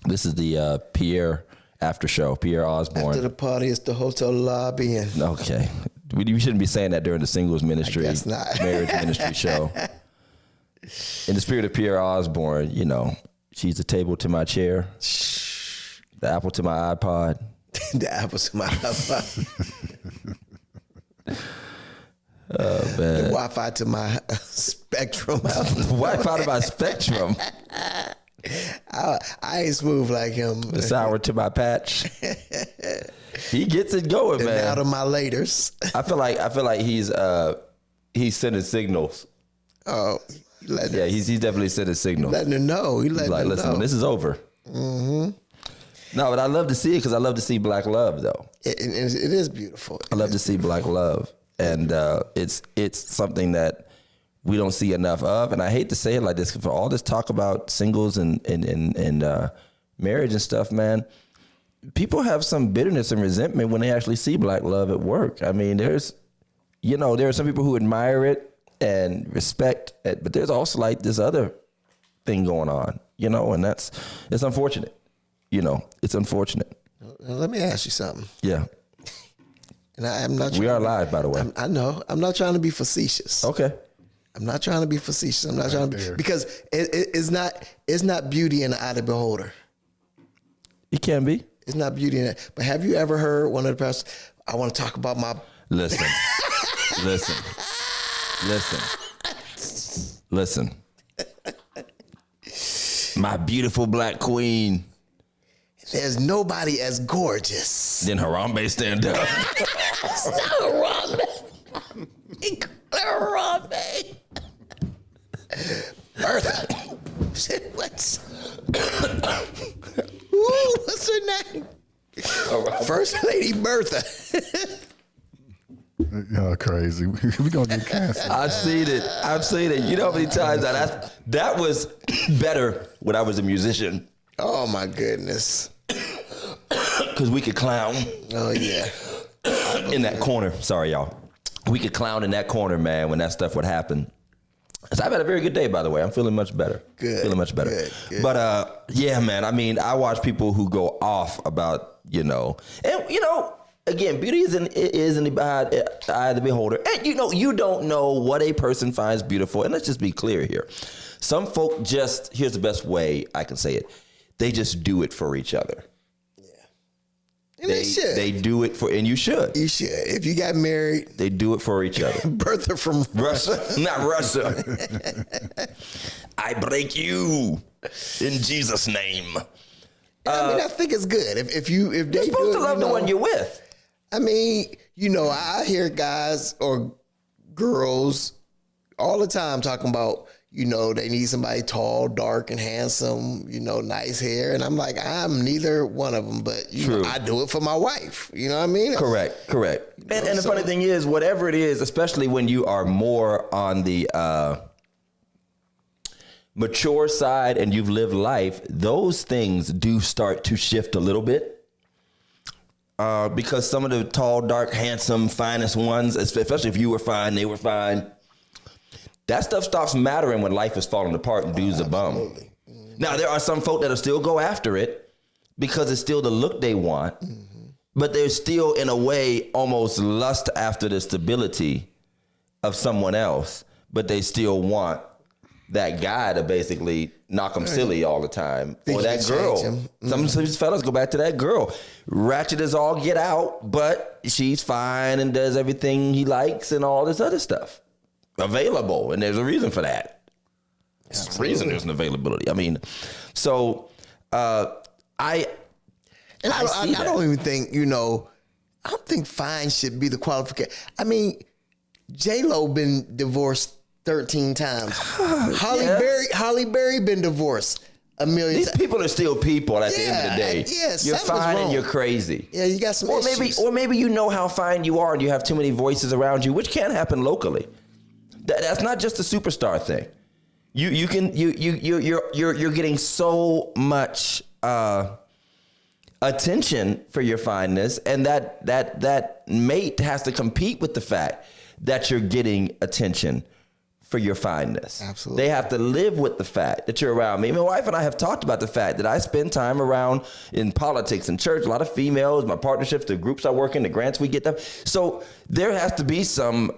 This is the Pierre Aftershow. Pierre Osborne. After the party, it's the hotel lobby. And Okay. We shouldn't be saying that during the singles ministry, I guess not. marriage ministry show. In the spirit of Pierre Osborne, you know, she's the table to my chair, the apple to my iPod. The apple to my iPod. Oh, man. The Wi-Fi to my Spectrum. Wi-Fi to my Spectrum. I ain't smooth like him. The sour to my patch. He gets it going, And man. out of my laters. I feel like he's sending signals. Oh, Yeah, he's definitely sending signals. letting her know. He letting Like, her listen, know. this is over. Mm-hmm. No, but I love to see it because I love to see black love, though. It is beautiful. I love to see black love, and it's something that we don't see enough of. And I hate to say it like this, for all this talk about singles and marriage and stuff, man, people have some bitterness and resentment when they actually see black love at work. I mean, there are some people who admire it and respect it, but there's also like this other thing going on, and it's unfortunate. It's unfortunate. Now, let me ask you something. Yeah. And I'm not. We are live, by the way. I know. I'm not trying to be facetious. Okay. I'm not trying to be facetious. I'm not trying to be, because it's not beauty in the eye of the beholder. It can be. It's not beauty in it. But have you ever heard one of the pastors? I want to talk about my. Listen. My beautiful black queen. There's nobody as gorgeous. Then Harambe stand up. It's not Harambe. Harambe. Bertha. What's her name? First Lady Bertha. Y'all crazy. We gonna get canceled. I've seen it. You know how many times that was better when I was a musician. Oh my goodness. Because we could clown Oh yeah. in that corner. Sorry, y'all. We could clown in that corner, man, when that stuff would happen. So I've had a very good day, by the way. I'm feeling much better. Good. Feeling much better. Good. But yeah, man, I mean, I watch people who go off about, again, beauty is in the eye of the beholder. And you don't know what a person finds beautiful. And let's just be clear here. Some folk here's the best way I can say it. They just do it for each other. And they should. They do it and you should. You should. If you got married, They do it for each other. Bertha from Russia, not Russia. I break you in Jesus' name. I think it's good. If they You're supposed to love the one you're with. I mean, I hear guys or girls all the time talking about, they need somebody tall, dark, and handsome, nice hair. And I'm like, I'm neither one of them, but I do it for my wife. You know what I mean? Correct. And the funny thing is, whatever it is, especially when you are more on the mature side and you've lived life, those things do start to shift a little bit. Because some of the tall, dark, handsome, finest ones, especially if you were fine, they were fine, that stuff stops mattering when life is falling apart and dudes are bum. Mm-hmm. Now, there are some folk that'll still go after it because it's still the look they want, but they're still, in a way, almost lust after the stability of someone else, but they still want that guy to basically knock them silly all the time. Or that girl. Some of these fellas go back to that girl. Ratchet as all get out, but she's fine and does everything he likes and all this other stuff. Available, and there's a reason for that. There's a reason there's an availability. I mean, so I don't even think, I don't think fine should be the qualification. I mean, J-Lo been divorced 13 times. Holly Berry been divorced a million times. These people are still people at the end of the day. Yeah, you're fine and you're crazy. Yeah, you got some issues. Or maybe you know how fine you are and you have too many voices around you, which can happen locally. That's not just a superstar thing. You're getting so much attention for your fineness, and that mate has to compete with the fact that you're getting attention for your fineness. Absolutely. They have to live with the fact that you're around me. My wife and I have talked about the fact that I spend time around in politics and church, a lot of females, my partnerships, the groups I work in, the grants we get them. So there has to be some,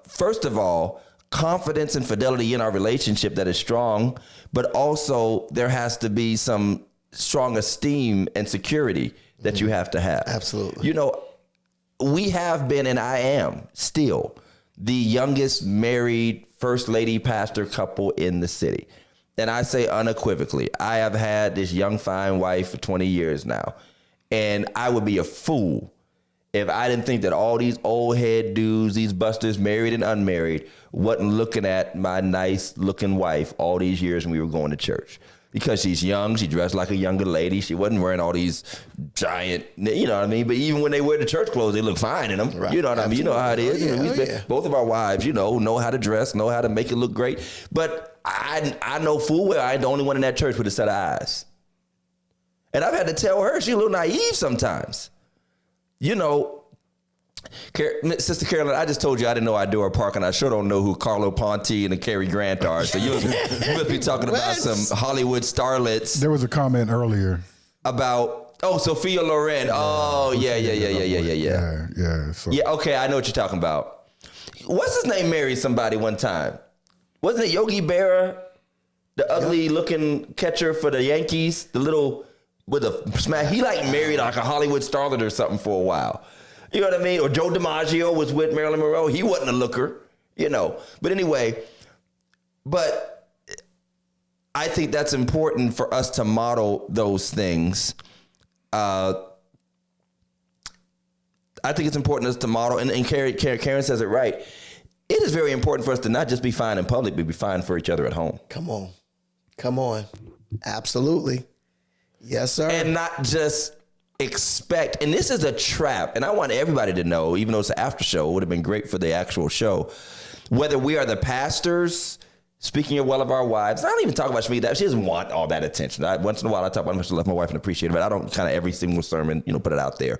first of all, confidence and fidelity in our relationship that is strong, but also there has to be some strong esteem and security that you have to have. Absolutely. You know, we have been, and I am still, the youngest married first lady pastor couple in the city. And I say unequivocally, I have had this young, fine wife for 20 years now. And I would be a fool if I didn't think that all these old head dudes, these busters, married and unmarried, wasn't looking at my nice looking wife all these years when we were going to church. Because she's young, she dressed like a younger lady. She wasn't wearing all these giant, you know what I mean? But even when they wear the church clothes, they look fine in them. Right. You know what I mean? You know how it is. Both of our wives, know how to dress, know how to make it look great. But I know full well I ain't the only one in that church with a set of eyes. And I've had to tell her she's a little naive sometimes. You know, Sister Carolyn, I just told you I didn't know Idora Park, and I sure don't know who Carlo Ponti and Cary Grant are. So you must be talking about some Hollywood starlets. There was a comment earlier about Sophia Loren. Oh yeah. So. Yeah, okay, I know what you're talking about. What's his name? Married somebody one time. Wasn't it Yogi Berra, the ugly looking catcher for the Yankees, the little with a smack? He married like a Hollywood starlet or something for a while. You know what I mean? Or Joe DiMaggio was with Marilyn Monroe. He wasn't a looker, But anyway, I think that's important for us to model those things. I think it's important for us to model, and Karen says it right. It is very important for us to not just be fine in public, but be fine for each other at home. Come on. Absolutely. Yes, sir. And not just expect, and this is a trap, and I want everybody to know, even though it's an after show, it would have been great for the actual show, whether we are the pastors speaking well of our wives. I don't even talk about Shmee. She doesn't want all that attention. Once in a while I talk about how much I love my wife and appreciate it, but I don't kind of every single sermon, put it out there.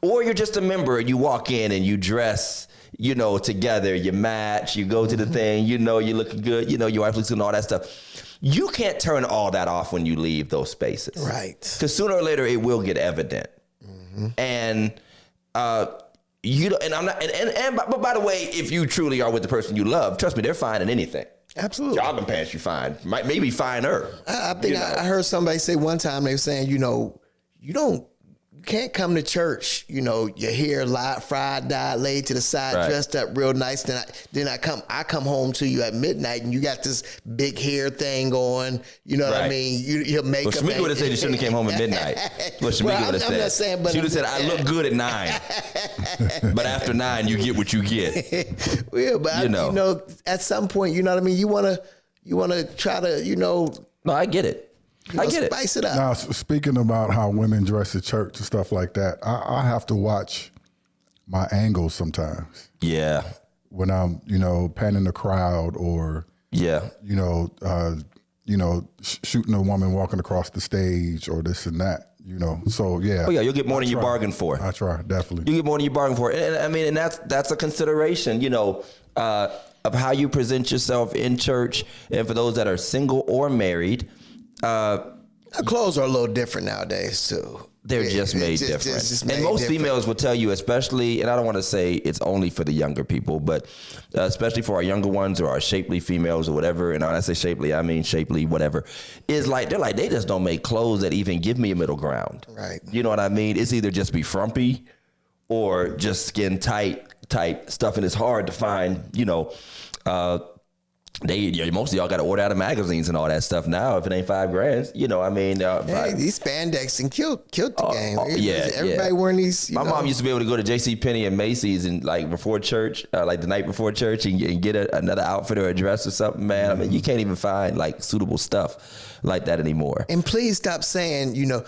Or you're just a member and you walk in and you dress, together, you match, you go to the thing, you look good, your wife looks good and all that stuff. You can't turn all that off when you leave those spaces. Right. Because sooner or later it will get evident. Mm-hmm. And but by the way, if you truly are with the person you love, trust me, they're fine in anything. Absolutely. Jogging pants, you find. Maybe finer. I think I heard somebody say one time, they were saying, you can't come to church, your hair fried, dyed, laid to the side, right, dressed up real nice. Then I come home to you at midnight and you got this big hair thing going. You know what I mean? Your makeup. Well, Shamika would have said you shouldn't have came home at midnight. Well, Shamika would have said. I'm not saying, but she would have said, I look good at 9. But after 9, you get what you get. Well, but at some point, you know what I mean? You want to try to, No, I get it. I get it. Spice it up. Now, speaking about how women dress at church and stuff like that, I have to watch my angles sometimes. Yeah. When I'm, panning the crowd or, shooting a woman walking across the stage or this and that, So, yeah. Oh, yeah, you'll get more than you bargained for. I try, definitely. You get more than you bargained for. And that's a consideration, of how you present yourself in church. And for those that are single or married, clothes are a little different nowadays too. They're just made different. And most females will tell you, especially, and I don't want to say it's only for the younger people, but especially for our younger ones or our shapely females or whatever. And when I say shapely, I mean shapely, whatever. They're like, they just don't make clothes that even give me a middle ground. Right. You know what I mean? It's either just be frumpy or just skin tight type stuff. And it's hard to find, most of y'all got to order out of magazines and all that stuff now. If it ain't $5,000, these spandex and killed the game. Everybody wearing these. My mom used to be able to go to JCPenney and Macy's and before church, the night before church, and get another outfit or a dress or something. Man, I mean, you can't even find suitable stuff like that anymore. And please stop saying, you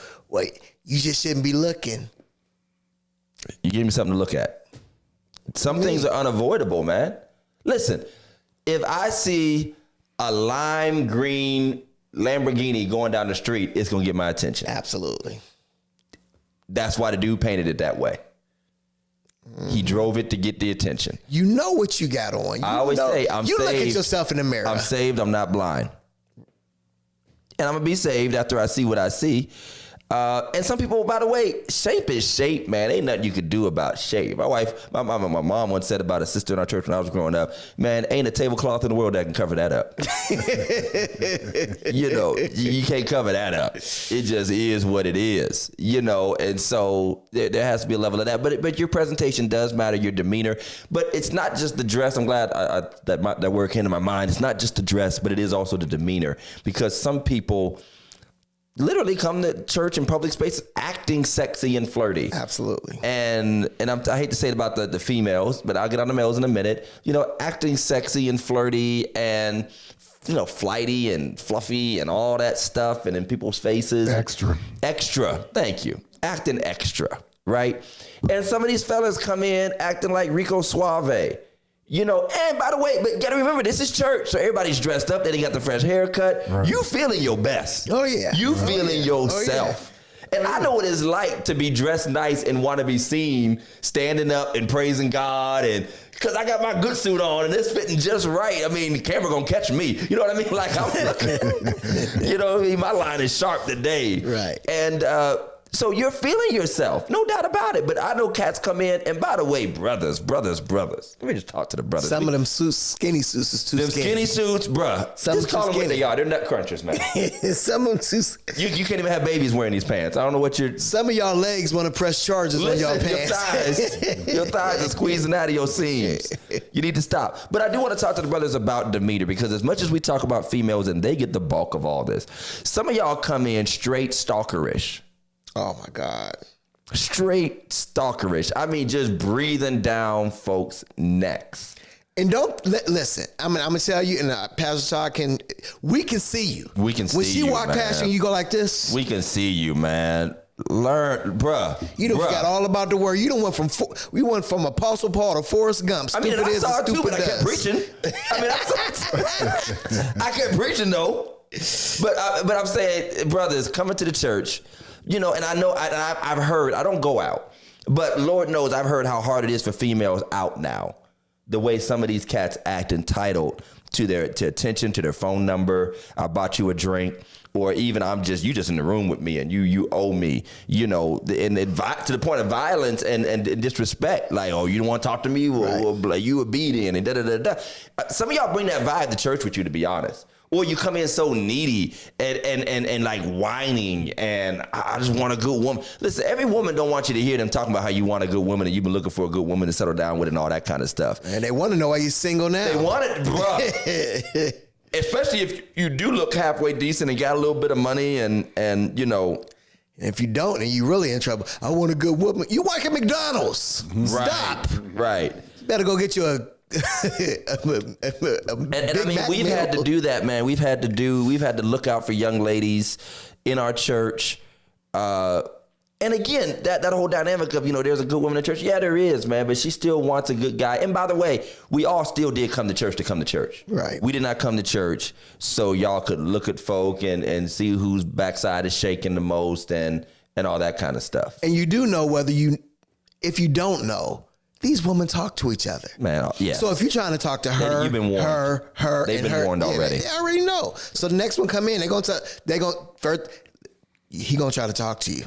just shouldn't be looking. You give me something to look at. Some things are unavoidable, man. Listen. If I see a lime green Lamborghini going down the street, it's going to get my attention. Absolutely. That's why the dude painted it that way. He drove it to get the attention. You know what you got on. You I always say, I'm you saved. look at yourself in the mirror. I'm saved. I'm not blind. And I'm going to be saved after I see what I see. And some people, by the way, shape is shape, man. Ain't nothing you could do about shape. My mom once said about a sister in our church when I was growing up, man, ain't a tablecloth in the world that can cover that up. You can't cover that up. It just is what it is, and so there has to be a level of that. But your presentation does matter, your demeanor. But it's not just the dress. I'm glad that word came to my mind. It's not just the dress, but it is also the demeanor. Because some people literally come to church in public space acting sexy and flirty. Absolutely. And I hate to say it about the females, but I'll get on the males in a minute. Acting sexy and flirty and flighty and fluffy and all that stuff, and in people's faces. Extra. Thank you. Acting extra, right? And some of these fellas come in acting like Rico Suave. And by the way, but you gotta remember, this is church, so everybody's dressed up. They got the fresh haircut. Right. You feeling your best. Oh yeah. You feeling yourself. And I know what it's like to be dressed nice and want to be seen standing up and praising God, and because I got my good suit on and it's fitting just right. I mean, the camera gonna catch me. You know what I mean? Like I'm looking, my line is sharp today. Right. And so you're feeling yourself, no doubt about it. But I know cats come in, and by the way, brothers. Let me just talk to the brothers. Some of them skinny suits is too them skinny. skinny suits, bruh. Some just call them what they are. They're nut crunchers, man. Some of them too. You can't even have babies wearing these pants. I don't know what you're. Some of y'all legs want to press charges on y'all pants. Your thighs are squeezing out of your seams. You need to stop. But I do want to talk to the brothers about demeanor, because as much as we talk about females and they get the bulk of all this, some of y'all come in straight stalkerish. Oh my God. Straight stalkerish. I mean, just breathing down folks' necks. And don't listen. I'm gonna tell you, and Pastor Todd we can see you. We can see you. When she walk past you, and you go like this. We can see you, man. Learn, bruh. You done forgot all about the word. You done we went from Apostle Paul to Forrest Gump. I mean, I saw it too, but I kept preaching. I kept preaching though. But I'm saying, brothers, coming to the church. And I know I've heard, I don't go out, but Lord knows I've heard how hard it is for females out now. The way some of these cats act entitled to attention, to their phone number. I bought you a drink, or even you just in the room with me and you owe me, and to the point of violence and disrespect. Like, oh, you don't want to talk to me? Well, you a beat in and da-da-da-da. Some of y'all bring that vibe to church with you, to be honest. Or you come in so needy and like whining, and I just want a good woman. Listen, every woman don't want you to hear them talking about how you want a good woman and you've been looking for a good woman to settle down with and all that kind of stuff. And they want to know why you're single now. They want it, bro. Especially if you do look halfway decent and got a little bit of money and if you don't, and you really in trouble. I want a good woman. You work at McDonald's. Right, stop. Right. You better go get you a and I mean, we've had to do that, man. We've had to look out for young ladies in our church. And again, that whole dynamic of, there's a good woman in church. Yeah, there is, man, but she still wants a good guy. And by the way, we all still did come to church. Right. We did not come to church so y'all could look at folk and see whose backside is shaking the most and all that kind of stuff. And you do know if you don't know, these women talk to each other. Man, yeah. So if you're trying to talk to her, you've been warned. her, they've been warned already. They already know. So the next one come in, he gonna try to talk to you.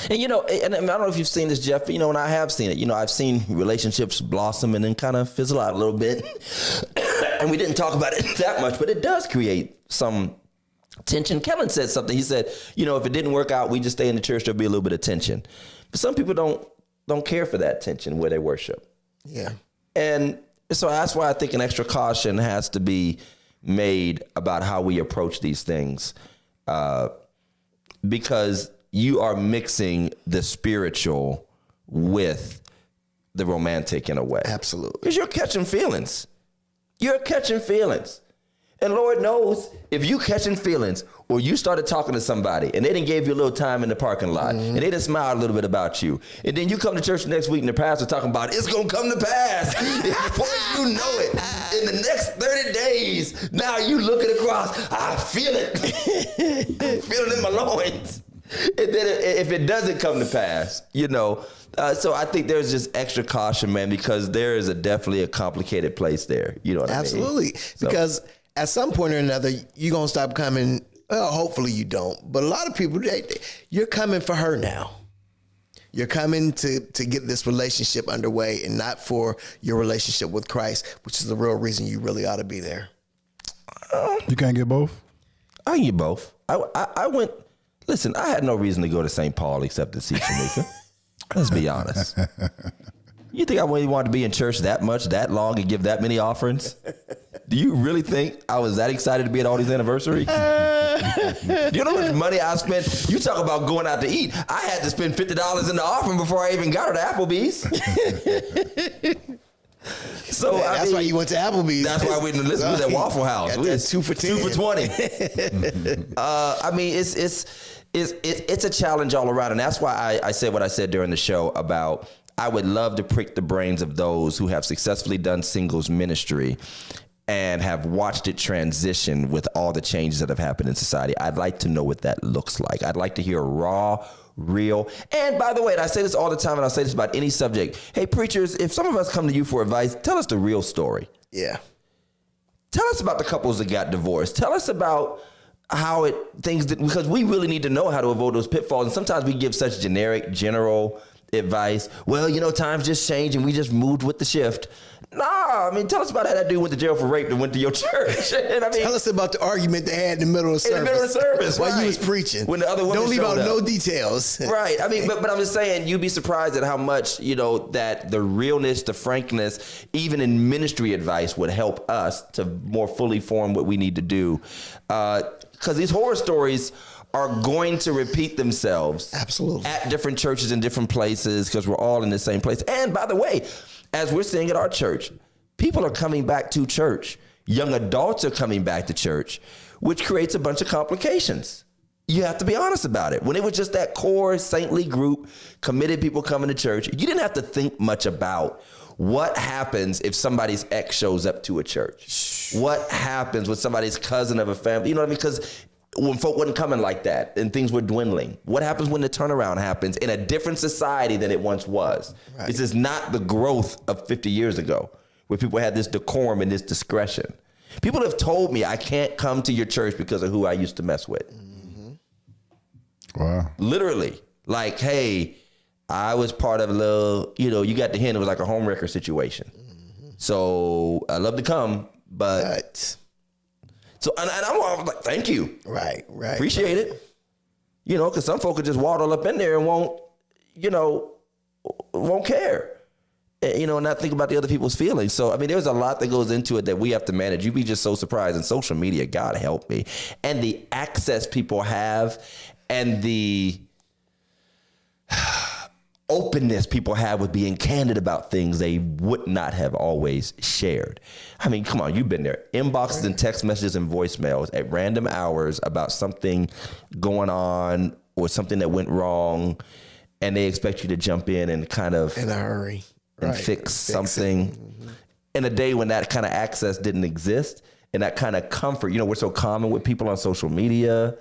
And and I don't know if you've seen this, Jeff, but and I have seen it. I've seen relationships blossom and then kind of fizzle out a little bit. And we didn't talk about it that much, but it does create some tension. Kellen said something. He said, if it didn't work out, we just stay in the church, there'll be a little bit of tension. But some people don't care for that tension where they worship. Yeah. And so that's why I think an extra caution has to be made about how we approach these things. Because you are mixing the spiritual with the romantic in a way. Absolutely. Because you're catching feelings. And Lord knows, if you catching feelings or you started talking to somebody and they didn't give you a little time in the parking lot and they didn't smile a little bit about you, and then you come to church next week and the pastor talking about it's going to come to pass. Before you know it, in the next 30 days, now you looking across, I feel it. I feel it in my loins. And then if it doesn't come to pass, so I think there's just extra caution, man, because there is definitely a complicated place there. You know what I mean? Absolutely. Because at some point or another, you're going to stop coming. Well, hopefully you don't. But a lot of people, you're coming for her now. You're coming to get this relationship underway and not for your relationship with Christ, which is the real reason you really ought to be there. You can't get both? I can get both. I went, listen, I had no reason to go to St. Paul except to see Shamika. Let's be honest. You think I really wanted to be in church that much, that long, and give that many offerings? Do you really think I was that excited to be at all these anniversaries? Do you know how much money I spent? You talk about going out to eat. I had to spend $50 in the offering before I even got her to Applebee's. So Man, that's why you went to Applebee's. That's why we didn't listen to that Waffle House. Got that 2 for 10. 2 for 20. I mean, it's a challenge all around, and that's why I said what I said during the show about I would love to prick the brains of those who have successfully done singles ministry and have watched it transition with all the changes that have happened in society. I'd like to know what that looks like. I'd like to hear raw, real. And by the way, and I say this all the time, and I say this about any subject. Hey, preachers, if some of us come to you for advice, tell us the real story. Yeah. Tell us about the couples that got divorced. Tell us about how because we really need to know how to avoid those pitfalls. And sometimes we give such general advice. Well, times just change and we just moved with the shift. Nah, I mean, tell us about how that dude went to jail for rape and went to your church. And I mean, tell us about the argument they had in the middle of service. In the middle of service, while you was preaching. When the other woman don't leave out up. no details. Right. I mean, but I'm just saying, you'd be surprised at how much, that the realness, the frankness, even in ministry advice would help us to more fully form what we need to do. Because these horror stories are going to repeat themselves. Absolutely. At different churches in different places, because we're all in the same place. And by the way, as we're seeing at our church, people are coming back to church. Young adults are coming back to church, which creates a bunch of complications. You have to be honest about it. When it was just that core saintly group, committed people coming to church, you didn't have to think much about what happens if somebody's ex shows up to a church. What happens with somebody's cousin of a family? You know what I mean? Because when folk wasn't coming like that and things were dwindling, what happens when the turnaround happens in a different society than it once was? Right. This is not the growth of 50 years ago where people had this decorum and this discretion. People have told me I can't come to your church because of who I used to mess with. Mm-hmm. Wow. Literally. Like, hey, I was part of a little, you got the hint, it was like a homewrecker situation. Mm-hmm. So I love to come, but... So, and I'm like, thank you. Right. Appreciate it. Because some folk could just waddle up in there and won't care. And not think about the other people's feelings. So, I mean, there's a lot that goes into it that we have to manage. You'd be just so surprised. And social media, God help me. And the access people have and the openness people have with being candid about things they would not have always shared. I mean, come on, you've been there. Inboxes and text messages and voicemails at random hours about something going on or something that went wrong, and they expect you to jump in and kind of... in a hurry. And fix something. Mm-hmm. In a day when that kind of access didn't exist and that kind of comfort, we're so common with people on social media,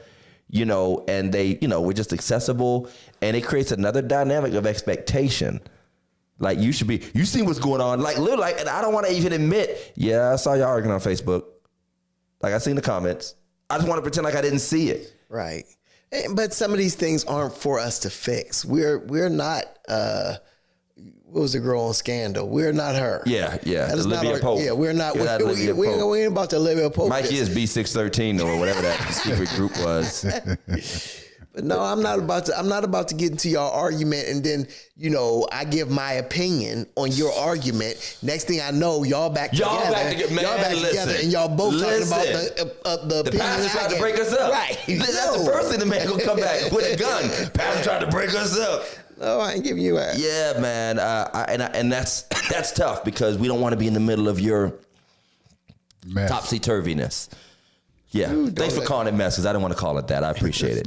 and they, we're just accessible, and it creates another dynamic of expectation. Like you see what's going on. Like literally, and I don't want to even admit, yeah, I saw y'all arguing on Facebook. Like I seen the comments. I just want to pretend like I didn't see it. Right. But some of these things aren't for us to fix. We're not, what was the girl on Scandal? We're not her. Yeah. That is Olivia Pope. Yeah, we're not. We ain't about to Olivia Pope. Mikey is B613 or whatever that secret group was. But no, I'm not about to get into your argument and then I give my opinion on your argument. Next thing I know, y'all back together, and y'all both talking about the pastor tried to break us up. Right? That's the first thing the man gonna come back with a gun. Pastor tried to break us up. No, I ain't giving you that. Yeah, man, and that's tough because we don't want to be in the middle of your topsy-turviness. Yeah, thanks for calling it mess, because I didn't want to call it that. I appreciate it.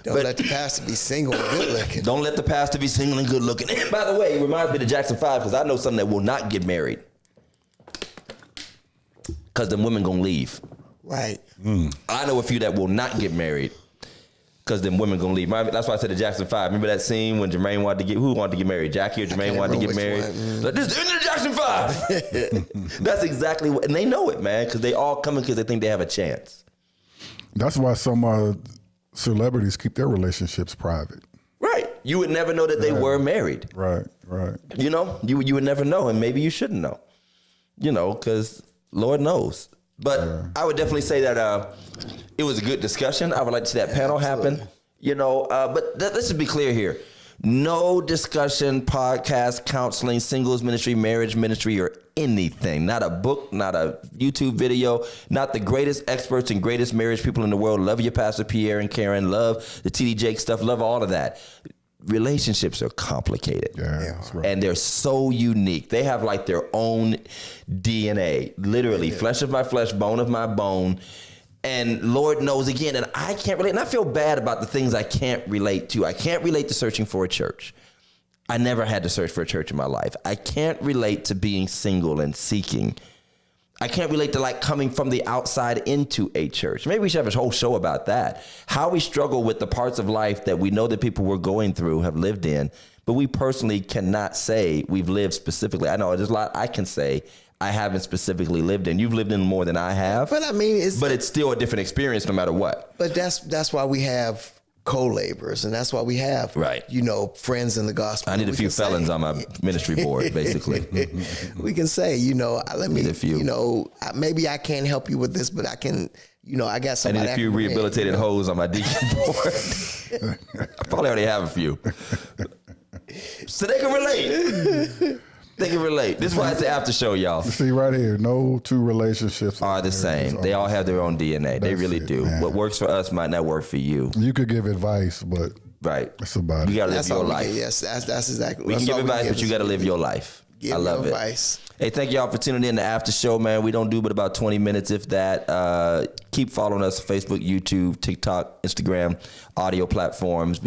Don't let the pastor be single and good looking. Don't let the pastor be single and good looking. And by the way, it reminds me of the Jackson 5, because I know some that will not get married because the women gonna leave. Right. I know a few that will not get married because then women gonna leave. That's why I said the Jackson 5. Remember that scene when Jermaine who wanted to get married? Jackie or Jermaine wanted to get married? Like, this is the end of the Jackson 5. That's exactly what, and they know it, man, because they all coming because they think they have a chance. That's why some celebrities keep their relationships private. Right. You would never know that they were married. Right. You know, you would never know, and maybe you shouldn't know. You know, because Lord knows. But I would definitely say that it was a good discussion. I would like to see that panel happen. You know, but let's just be clear here. No discussion, podcast, counseling, singles ministry, marriage ministry, or anything. Not a book, not a YouTube video, not the greatest experts and greatest marriage people in the world. Love you, Pastor Pierre and Karen. Love the TD Jake stuff. Love all of that. Relationships are complicated. Yeah, that's right. And they're so unique. They have like their own DNA, literally flesh of my flesh, bone of my bone. And Lord knows again, and I can't relate. And I feel bad about the things I can't relate to. I can't relate to searching for a church. I never had to search for a church in my life. I can't relate to being single and seeking. I can't relate to like coming from the outside into a church. Maybe we should have a whole show about that. How we struggle with the parts of life that we know that people we're going through have lived in, but we personally cannot say we've lived specifically. I know there's a lot I can say I haven't specifically lived in. You've lived in more than I have. But I mean, it's still a different experience no matter what. But that's why we have co-laborers, and that's why we have, you know, friends in the gospel. I need a few felons on my ministry board, basically. We can say, you know, let me, Need a few. you know, maybe I can't help you with this, but I can, you know, I got I somebody. need a few rehabilitated hoes on my deacon board. I probably already have a few. So they can relate. They can relate. This is why it's the after show, y'all. See right here, no two relationships Are the same. They all have their own DNA. They really do. Man. What works for us might not work for you. You could give advice, but Right. that's about You it. gotta live That's your all we life. get. Yes, that's exactly. We can give advice, but you gotta live your life. I love it. Advice. Hey, thank y'all for tuning in to After Show, man. We don't do but about 20 minutes, if that. Keep following us on Facebook, YouTube, TikTok, Instagram, audio platforms.